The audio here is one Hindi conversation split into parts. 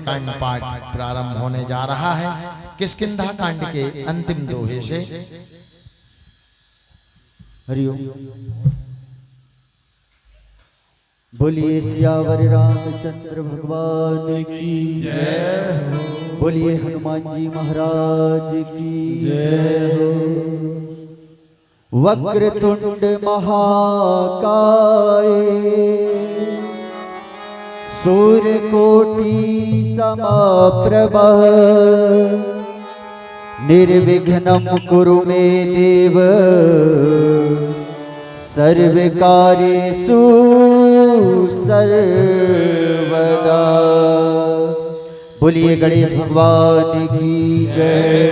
सुंदरकांड पाठ प्रारंभ होने जा रहा है किष्किंधा कांड के अंतिम दोहे से। हरिओम। बोलिए सियावर रामचंद्र भगवान की जय। बोलिए हनुमान जी महाराज की जय हो। वक्रतुंड महाकाय सूर्यकोटि समप्रभ निर्विघ्नं कुरु मे देव सर्वकार्येषु सर्वदा। बोलिए गणेश भगवान की जय।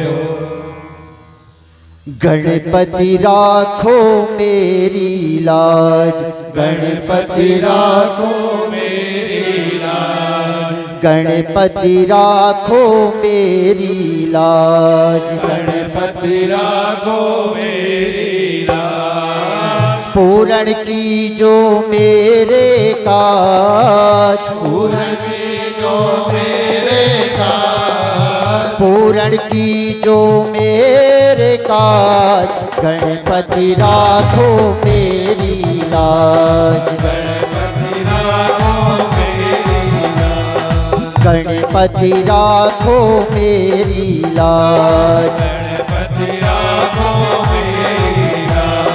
गणपति राखो मेरी लाज, गणपति राखो मेरी लाज, गणपति राखो मेरी लाज, गणपति राखो मेरी लाज। पूरण की जो मेरे काज, पूरण की जो मेरे काज, पूरण की जो मेरे काज। गणपति राखो मेरी लाज, गणपति राखो मेरी लाज, गणपति राखो मेरी लाज। गणपति राखो मेरी लाज।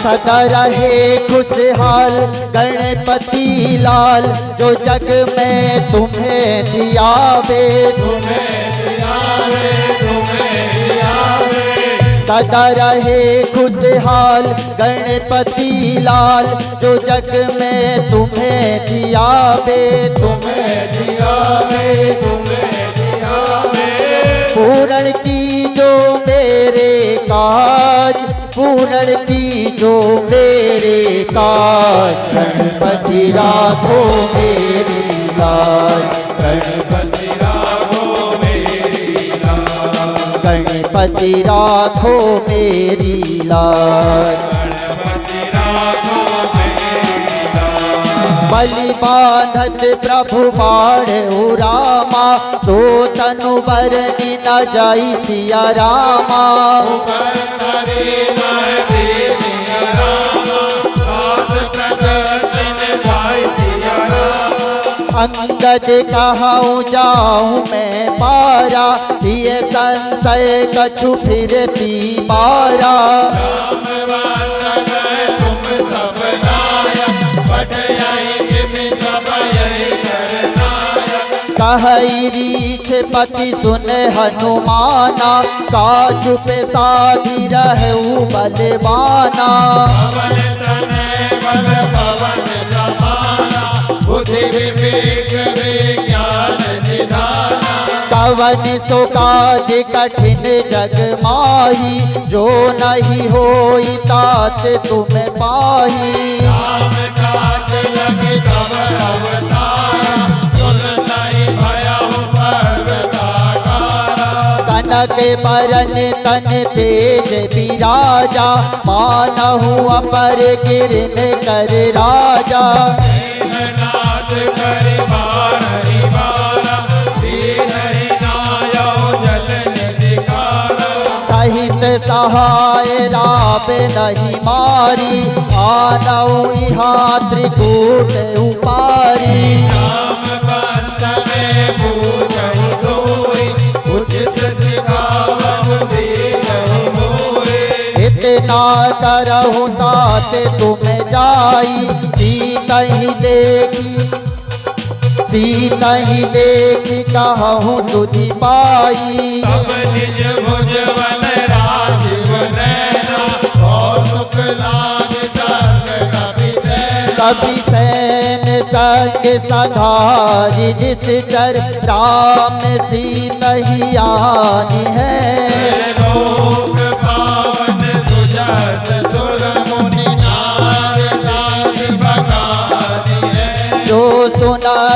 सदा रहे खुशहाल गणपति लाल, जो जग में तुम्हें दिया वे, तुम्हें दियावे, तुम्हें दियावे। सदा रहे खुशहाल गणपति लाल, जो जग में तुम्हें दिया वे, तुम्हें दियावे, तुम्हें दियावे। पूरण की जो मेरे काज, पूरण की जो मेरे काज। गणपति राखो मेरी लाज, गणपति राखो मेरी लाज, गणपति राखो मेरी लाज। गणपति राखो मेरी लाज। बलि बांधत प्रभु बाढ़ रामा, सो तनु बरनी न जाई सिया रामा। अंगद कहूँ जाऊँ मैं पारा, ये संशय कछु फिरती बारा। कहई रीछ पति सुन हनुमाना, काज पे साधी रहू बलवाना। बुद्धि विवेक विज्ञान निधाना। कवन सो काज कठिन जग माही, जो नहीं होई तात तुम पाही। राम काज लग तब अवतारा, सुन नहीं भयउ पर्वताकारा। कनक बरन तन तेज विराजा, मानहु अपर किरण कर राजा। नाथ करि बारहि बारा, दीनहि नायउ जल निधिकारा। सहित सहाय राव नहीं मारी, आनऊ इहाँ त्रिकूट उपारी। राम पंथ में पूजहु दोई, उचित सिखावहु दीनहु मोहि। इतना करहु तात तुम जाई, सीता ही देखी, सीता ही देखी कहूँ तुझी पाई। तब निज भुजबल राजीव नैना, और सुख लाग सर्ग कपि सैना। कपि सैन संग सधारी, जिस कर राम सीता ही आनी है। लोक पावन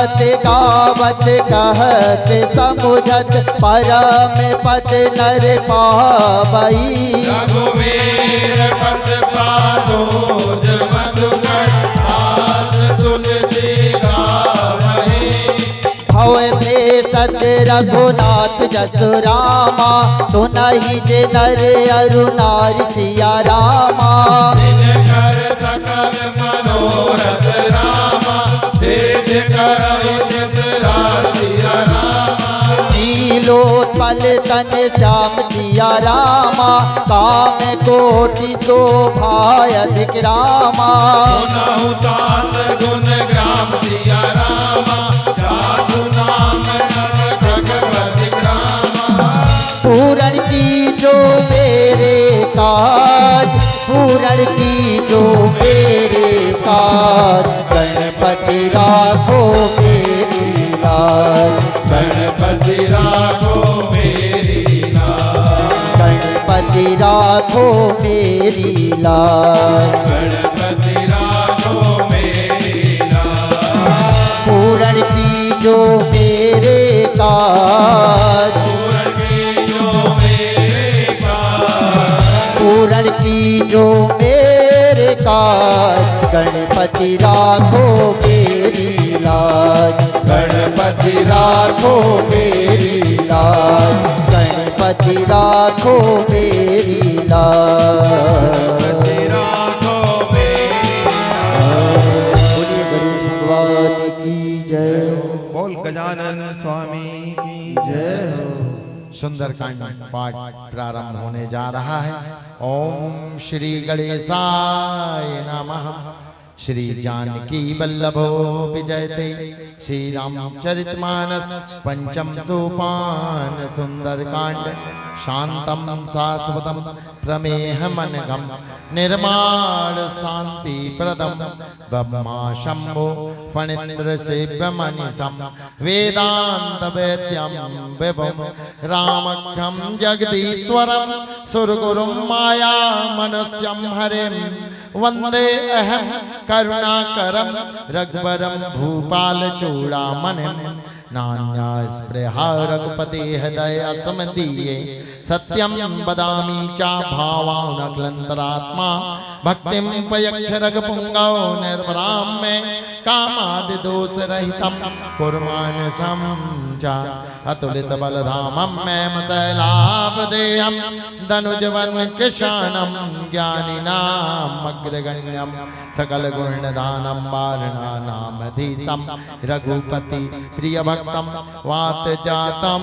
गावत गावत कहत समुझत परम पद नर पावई। रघुवीर पद पादोज मधुकर दास तुलसी गावहि। भव भेषज रघुनाथ जसु रामा सुनहि जे नर अरु नारी सिया रामा। कर सकल मनोरथ रामा तेज करहि जितरा सिया रामा। नीलोत्पल तन श्याम सिया रामा काम कोटि शोभाय अधिक रामा। सुनहु तात गुण ग्राम सिया रामा जासु नाम जगपति रामा। पूरण की जो मेरे काज पूरण की जो मेरे काज गणपति राखो मेरी लाज। गणपति राखो मेरी लाज। गणपति राखो मेरी लाज। गणपति राखो मेरी लाज। पूरण की जो मेरे काज पूरण की जो मेरे काज। पूरण की जो मेरे काज गणपति राखो मेरी लाज। गणपति राखो मेरी लाज। गणपति राखो मेरी लाज। राखो मेरी बोलिए गणेश भगवान की जय। बोल गजानन स्वामी की जय हो। सुंदरकांड पाठ प्रारंभ होने जा रहा है। ओम श्री गणेशाय नमः। श्री जानकी वल्लभो विजयते। श्री रामचरितमानस पंचम सोपान सुंदरकांड। शांतम शाश्वतम प्रमेह मनगम निर्माण शांति प्रदम ब्रह्मा शंभो फणीन्द्र सेव्य मनीषम वेदांत वेद्यम विभुम रामख्यम जगदीश्वरम सुरगुरुम माया मनुष्यम हरिम वंदे अहम करुणाकरम रघुवरम भूपाल चूड़ामणिम। नान्या स्पृहा रघुपते हृदय असमदीये सत्यम वदामि चा भावानक्लंतरात्मा भक्तिम पयक्ष रघुपुंगव निर्वराम में कामादि दोष रहितम कुर्मानसम चा अतुलित बलधामम में शैलाभदेयम धनुजवन किशानम ज्ञानिनाम अग्रगण्यम सकल गुणदानम वारणानामधीशम रघुपति प्रिय भक्तम वात जातम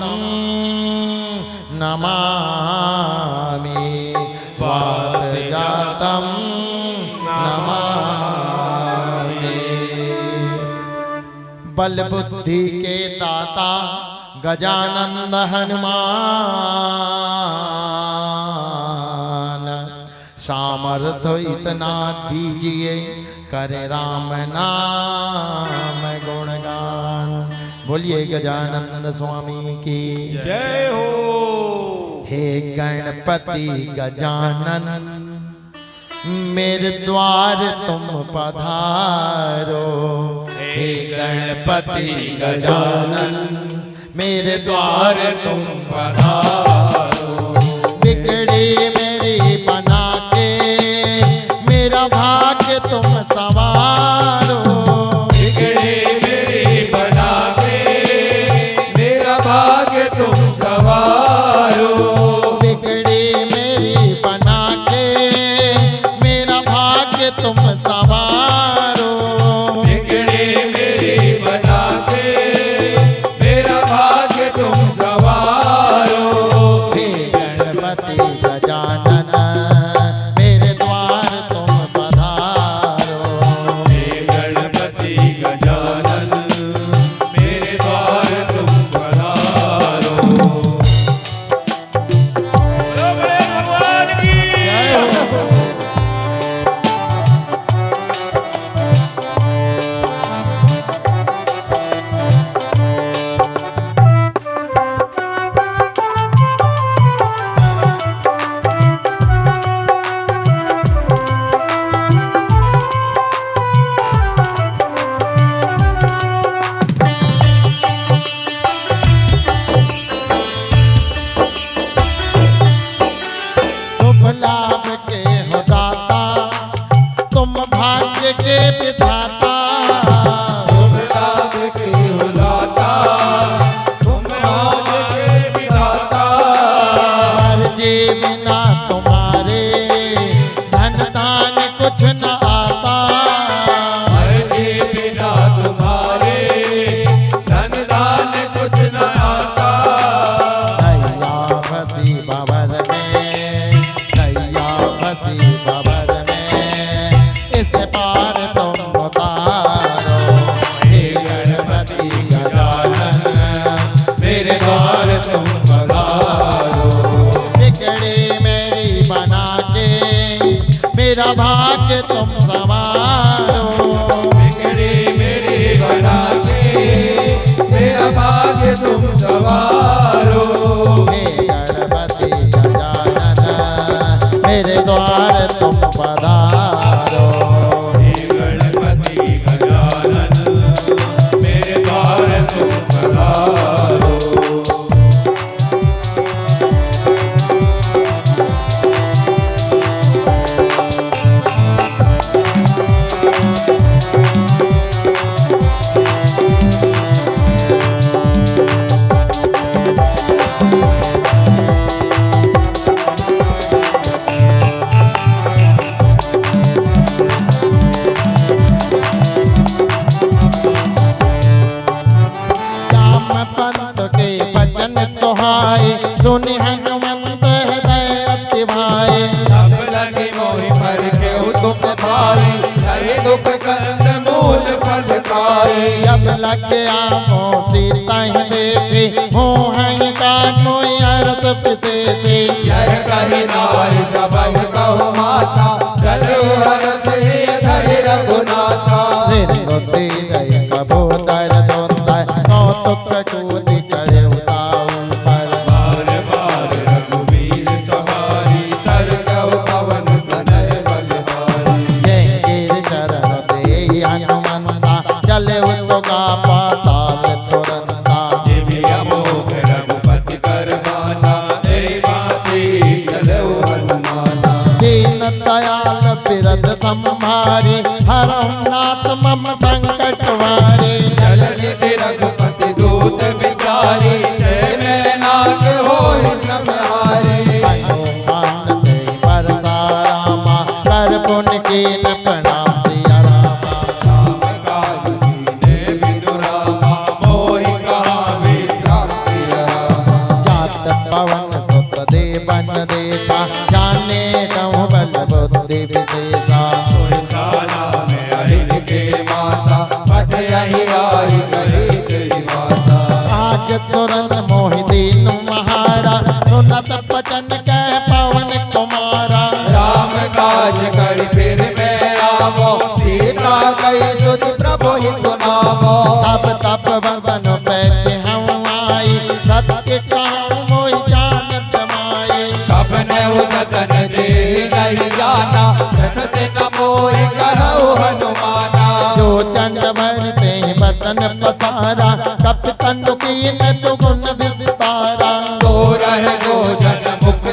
नमामि। वात जातम नमामि। बल बुद्धि के दाता गजानंद हनुमान सामर्थ्य इतना दीजिए करे राम नाम गुणगान। बोलिए गजानंद स्वामी की जय हो। हे गणपति गजानन मेरे द्वार तुम पधारो। हे गणपति गजानन मेरे द्वार तुम पधारो। बिगड़ी मेरी बना के मेरा भाग्य तुम सवारो। बिगड़ी मेरी बना के मेरा भाग्य तुम सवारो। बिगड़ी मेरी बना के मेरा भाग्य तुम सवारो। बिगड़ी मेरी बना के मेरा भाग्य तुम सवारो। लाभ के हो दाता, तुम भाग्य के विधाता। शुभ लाभ के हो दाता, तुम भाग्य के विधाता। मर्जी बिना तुम्हारे धन दान कुछ न आता। मर्जी बिना तुम्हारे धन दान कुछ न आता। नैया फंसी भंवर में, नैया फंसी भंवर में, इस पार तुम उतारो। हे गणपति गजानन, मेरे द्वार तुम पधारो। बिगड़ी मेरी बना के मेरा भाग्य तुम संवारो। बिगड़ी मेरी बना के मेरा भाग्य तुम संवारो। हे गणपति गजानन, मेरे द्वार तुम पधारो। हे गणपति गजानन, मेरे द्वार तुम पधारो। श्याम पंत के वचन सुहाए, सुनि हनुमंत हृदय अति भाए। सब लगे मोहि पर के तुम भाई, हरे दुख कंद मूल फल खाए। जब लगे आमो सीता ही देखे, हो हैं का कोई अर्थ पिसेसे। यह कही नाय सबहि कहो माता, चलो हरस हे धरि रघुनाथा। सिंधु तीर कबूतर सुंदर, कौतुक कूति चढ़े उताऊ पर। बार बार रघुवीर सवारी, तर गौ पवन तनय बलधारी। जय गिर चरण दे हनुमंता, चले उतुका पाताल तुरंता। जिमि अमोघ रघुपति कर माना, ए माती चलो हनुमाना। दीन दयाल बिरद संभारे, हरहु नाथ मम संकट वारे। जलनिधि रघुपति दूत विचारी, जय मैं नाथ होहि संहारी। हनुमान ते बरसा रामा, कर पुण्य कीन प्रणाम सिया रामा। राम काज कीन्हे बिनु रामा, मोहि कहाँ विश्राम सिया रामा। जात पवन सुत देवन देता, जाने कहूँ बल बुद्धि विशेषा। पुरसाना में अहिर के माता, पठ यही आई कही तेरी माता। आज तुरंत मोहि दीन महारा, सुनत बचन कह पवन कुमारा। राम काज करि फिर मैं आवो, सीता कही सुत प्रभु ही सुनावो। तब तब बदन बैठे हम आई, सत्य कहूँ मोहि जानत माई। कब ने उदतन दे नहीं जाना, जस से न मोहि कहु हनुमाना। जो चंड भरते हैं बदन पसारा, कप तनु कीन दुगुन विस्तारा। सो रह जो जन मुक्त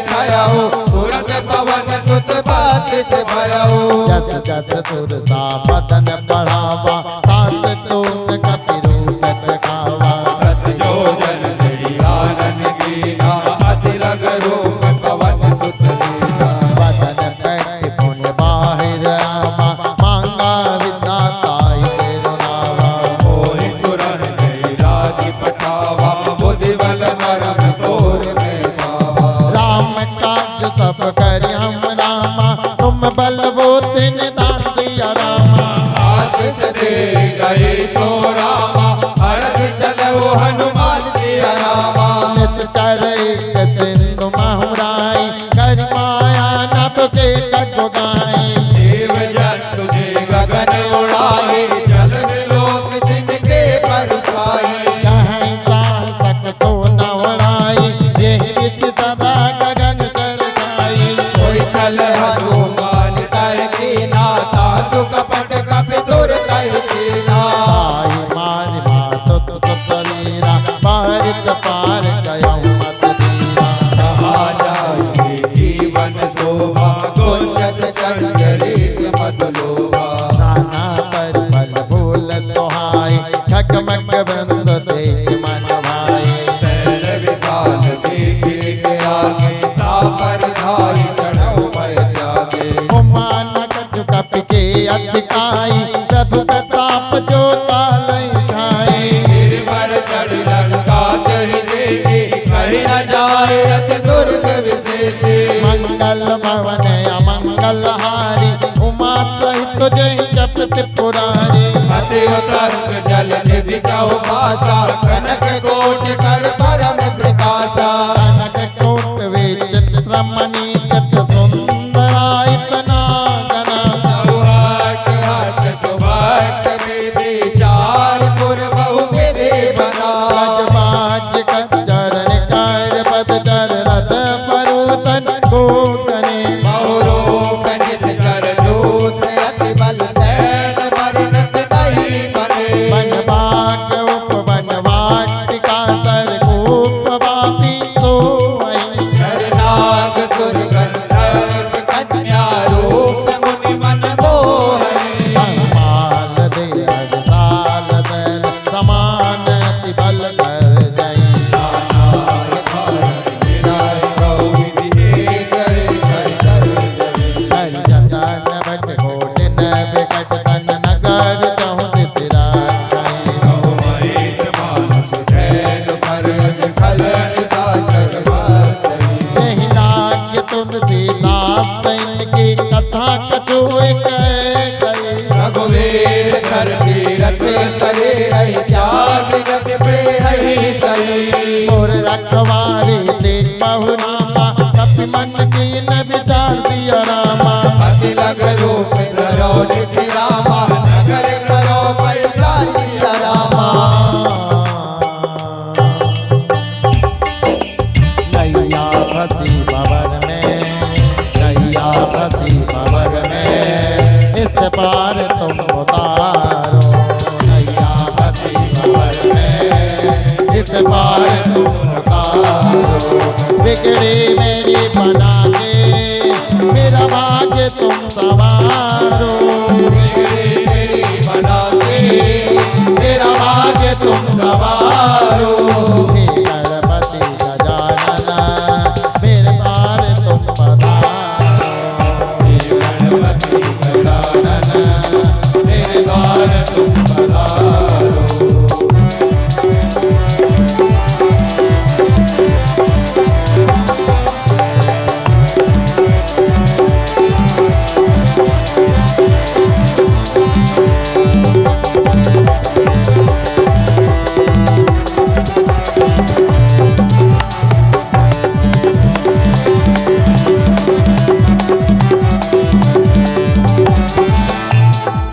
खयाओ, तुरंत पवन सुत बात से भयाओ। जस जस सुरता बदन बढ़ावा, तात तोन कपि रूप दिखावा। सत जो जन तेरी आनन कीना, अति लग रूप पवन सुत लीना। बदन बैठ पुण्य बाहिर आवा, मांगा विधाताई से रुनावा। मोहि सुरन तेरी राधि पठावा, बुद्धि बल नरम घोर में पावा। राम काज सब करि हम रामा, तुम बलबोते निदान दिया रामा। आशीष दे गए सो रामा, हरस चलो हनुमान सिया रामा। नित चरित सिंधु महुराई, करि माया नभ के कटु गाई। देव जन तुझे गगन उड़ाए, जल विलोक जिनके परछाई। कहीं तक तो न उड़ाई, यही विधि सदा गगन चरसाई। कोई चल हनुमान तर कीना, तासु कपट कपि दुर कहि कीना। आई मार मातु सुतलीरा, पारित पार गया मत दीरा। कहा जाए जीवन पवन अमंगलहारी उमा सहित जय जपत पुरारी अति तरंग जल निधि कहो भाषा कनक कोट कर परम प्रकाशा कनक कोट विचित्रमणि कत सुंदरायतना गना चौहाट हाट सुभाट विधि चार पुर बहु विधि बना बाज कच्चर निकार पद चर रथ परुतन कोटने बहुरूप नित कर जोत अति बल सैन मरिनत नहीं बने वन बाग उपवन वाटिका सरकूप वापी सोई नाग सुर गंधर्व कन्या रूप मुनि मन मोहनी माल दे अजसाल दल समान अति बल कर जय हर जतन बट कोटिन विकट तन नगर चहुँ सिरा यही नाट्य तुलसीदास इनकी कथा कछुए गए रघुवीर सर तीरथ सरे रही त्याग जग पे रही सही और रखवारी तेज बहुरामा कपि मन कीन विचार दिया रामा अति लग रूप धरो निशि रामा नगर करो पैसा सिया रामा नैया फसी भवर में नैया फसी भवर में इस पार तुम उतारो नैया फसी भवर में इस पार तुम उतारो बिगड़ी मेरी बना के मेरा भाग्य तुम सवारो मेरी बना के मेरा भाग्य तुम सवारो हे गणपति गजानन मेरे पार तुम पधारो गणपति गजानन मेरे द्वार तुम पधारो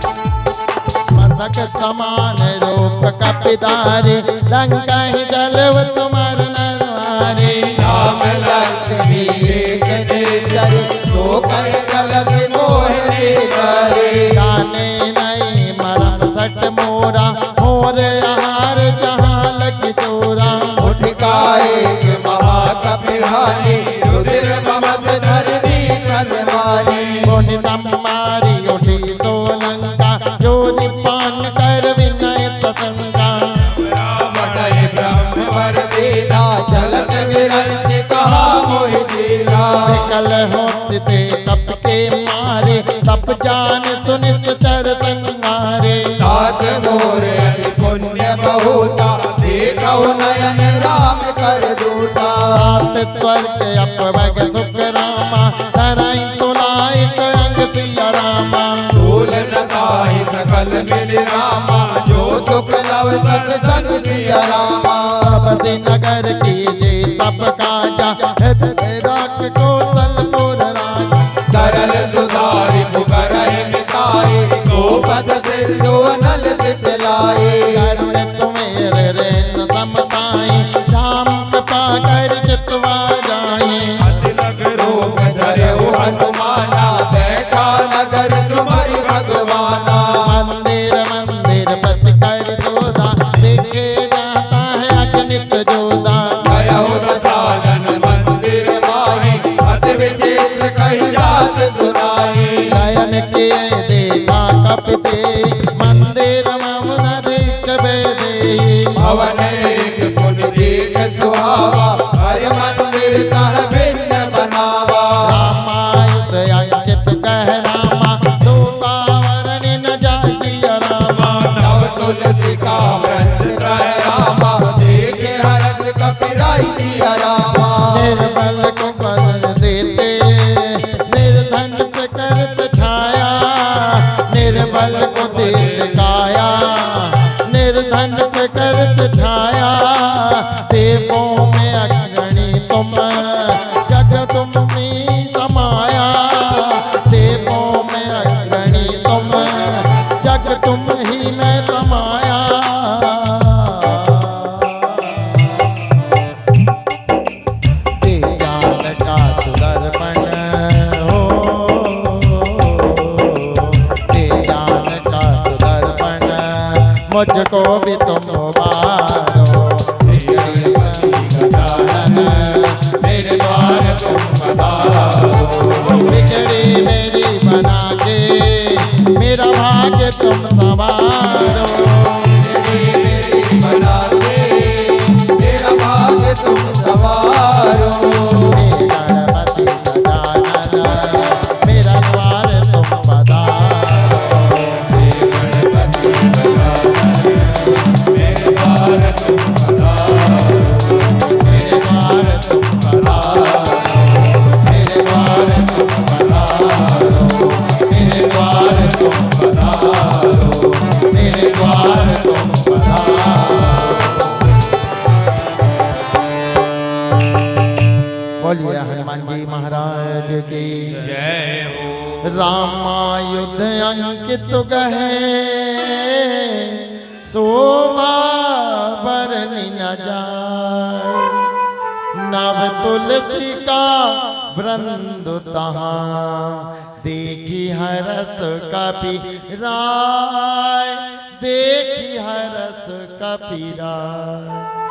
मस्तक समान रूप कपिधारी लंका ही जलव तुम्हार नरवारी राम लक्ष्मी एक नेत्र तो कल कलश मोहरे करे जाने नहीं मरण सट मोरा मोर आहार जहाँ लग चोरा उठकाए के महाकपिहानी रुद्र ममत धरनी कलमानी मुनि सम्मारी उठी तो लंका जो निपान कर विनय सतंगा बटहि ब्रह्म वर दीना चलत विरंच कहा मोहि दीना विकल होत ते कप के मारे तप जान सुनित चर संगारे तात मोर अति पुण्य बहुता देखौ नयन राम कर दूता सात स्वर्ग अपवग सुख रामा धराई तुलाई अंग सिया रामा भूल न काहि सकल मिल रामा जो सुख लव सत सिया रामा बसी नगर कीजे सब काजा राख कौशलपुर राजा सरल सुधारि पुकरहि मिताई गोपद सिंधु नल सितलाए करुण सुमेर रेन समताई श्याम कृपा कर चितवा जाई अति लग रूप धरऊ हनुमाना बैठा नगर तुम्हारी भगवाना मंदिर मंदिर पति कर जोदा देखे जाता है अगणित जोदा भयउ दसानन मंदिर मुझको भी तुम उबारो। बिगड़ी बनी गजानन मेरे द्वार तुम पधारो। बिगड़ी मेरी बना के मेरा भाग्य तुम संवारो। मेरी बना के मेरा भाग्य तुम संवारो। गणपति गजानन मेरा द्वार तुम पधारो। गणपति गजानन मेरे द्वार तुम पधारो। मेरे द्वार तुम पधारो। मेरे द्वार तुम पधारो। मेरे द्वार तुम पधारो। मेरे द्वार तुम पधारो। बोलिए हनुमान जी महाराज की जय हो। रामायुध अंकित गहे शोभा बरनी न जाए। नव तुलसी का वृंद तहाँ देखी हरस कपीराय। देखी हरस कपीराय।